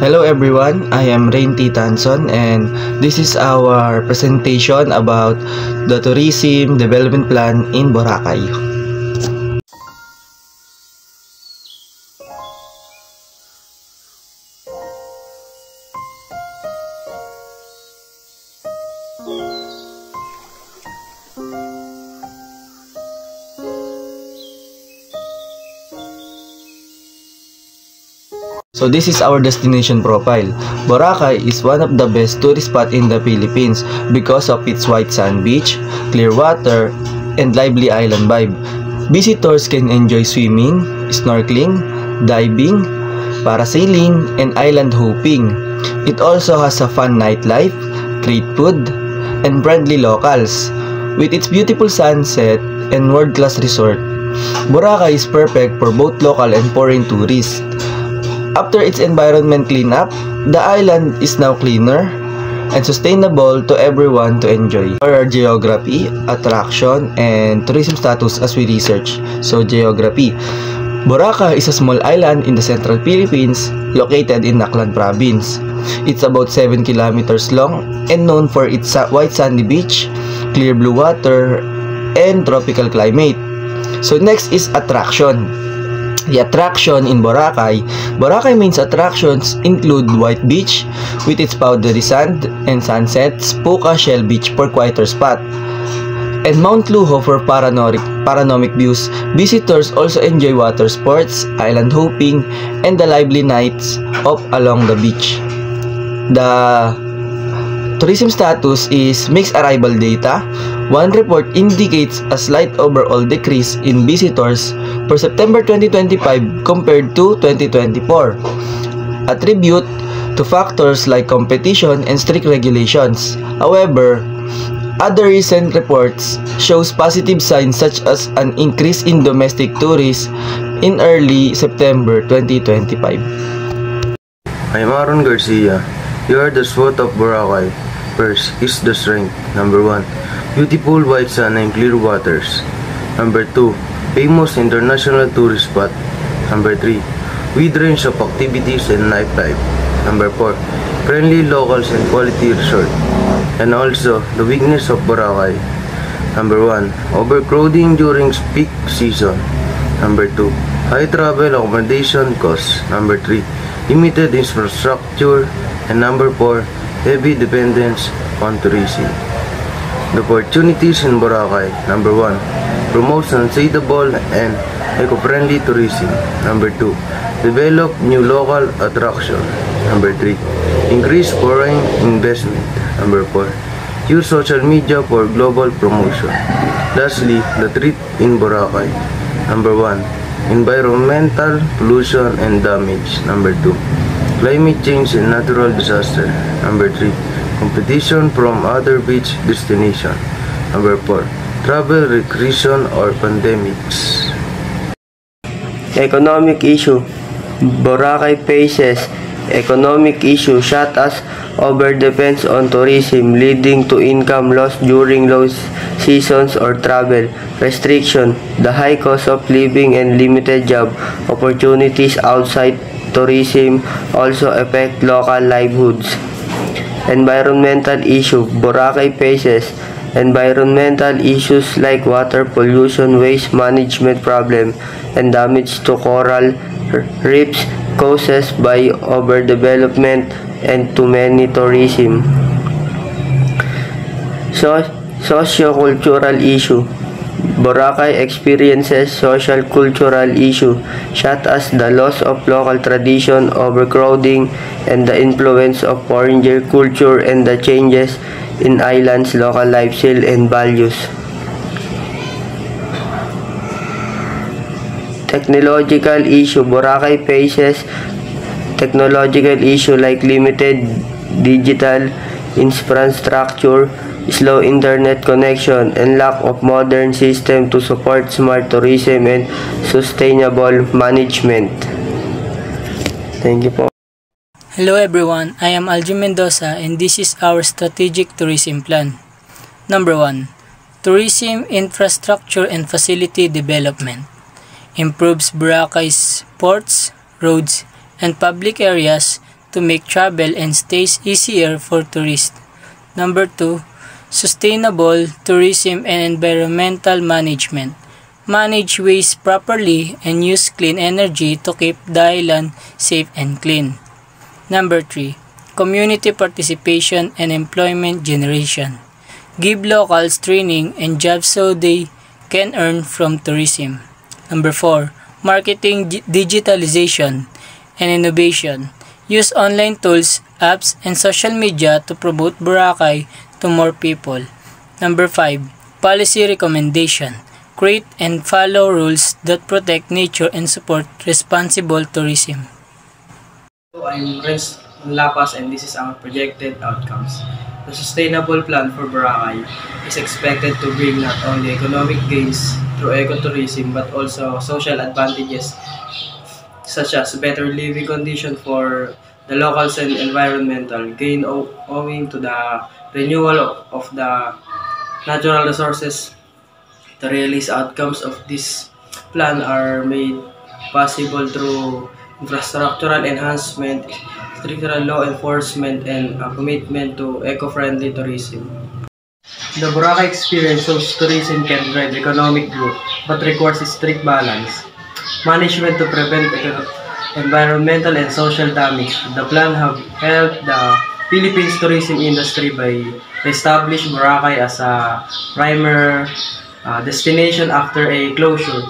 Hello everyone, I am Rain T. Tanson and this is our presentation about the Tourism Development Plan in Boracay. So this is our destination profile. Boracay is one of the best tourist spots in the Philippines because of its white sand beach, clear water, and lively island vibe. Visitors can enjoy swimming, snorkeling, diving, parasailing, and island hopping. It also has a fun nightlife, great food, and friendly locals. With its beautiful sunset and world-class resort, Boracay is perfect for both local and foreign tourists. After its environment cleanup, the island is now cleaner and sustainable to everyone to enjoy. For our geography, attraction, and tourism status as we research. So geography. Boracay is a small island in the central Philippines located in Naklan Province. It's about 7 kilometers long and known for its white sandy beach, clear blue water, and tropical climate. So next is attraction. The attraction in Boracay. Boracay main attractions include White Beach with its powdery sand and sunsets, Puka Shell Beach for quieter spot, and Mount Luho for panoramic views. Visitors also enjoy water sports, island hopping, and the lively nights off along the beach. The tourism status is mixed arrival data. One report indicates a slight overall decrease in visitors for September 2025 compared to 2024, attribute to factors like competition and strict regulations. However, other recent reports shows positive signs such as an increase in domestic tourists in early September 2025. I'm Aaron Garcia. You are the SWOT of Boracay. First is the strength. Number 1, beautiful white sand and clear waters. Number 2, famous international tourist spot. Number 3, wide range of activities and nightlife. Number 4, friendly locals and quality resort. And also the weakness of Boracay. Number 1, overcrowding during peak season. Number 2, high travel accommodation costs. Number 3, limited infrastructure. And number 4, heavy dependence on tourism. The opportunities in Boracay. Number 1, promote sustainable and eco-friendly tourism. Number 2, develop new local attraction. Number 3, increase foreign investment. Number 4, use social media for global promotion. Lastly, the threat in Boracay. Number 1, environmental pollution and damage. Number 2, climate change and natural disaster. Number 3, competition from other beach destinations. Number 4, travel recreation or pandemics. Economic issue. Boracay faces economic issue such as overdependence on tourism leading to income loss during low seasons or travel restriction. The high cost of living and limited job opportunities outside tourism also affect local livelihoods. Environmental issue. Boracay faces environmental issues like water pollution, waste management problem, and damage to coral reefs caused by overdevelopment and too many tourism. Socio-cultural issue. Boracay experiences social cultural issue such as the loss of local tradition, overcrowding, and the influence of foreigner culture and the changes in islands' local lifestyle and values. Technological issue. Boracay faces technological issue like limited digital infrastructure, slow internet connection, and lack of modern system to support smart tourism and sustainable management. Thank you po. Hello everyone, I am Aljun Mendoza and this is our strategic tourism plan. Number 1, tourism infrastructure and facility development. Improves Boracay's ports, roads, and public areas to make travel and stays easier for tourists. Number 2, sustainable tourism and environmental management. Manage waste properly and use clean energy to keep the island safe and clean. Number 3, community participation and employment generation. Give locals training and jobs so they can earn from tourism. Number 4, marketing, digitalization, and innovation. Use online tools, apps, and social media to promote Boracay to more people. Number 5, policy recommendation. Create and follow rules that protect nature and support responsible tourism. I'm Renz Lapas and this is our projected outcomes. The sustainable plan for Boracay is expected to bring not only economic gains through ecotourism but also social advantages such as better living conditions for the locals and environmental gain owing to the renewal of the natural resources. The realized outcomes of this plan are made possible through infrastructural enhancement, stricter law enforcement, and a commitment to eco-friendly tourism. The Boracay experience shows tourism can drive economic growth but requires a strict balance. Management to prevent environmental and social damage. The plan have helped the Philippines tourism industry by establish Boracay as a primary destination after a closure.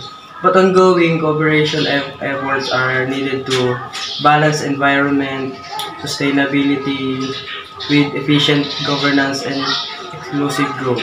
But ongoing cooperation efforts are needed to balance environment, sustainability with efficient governance and exclusive growth.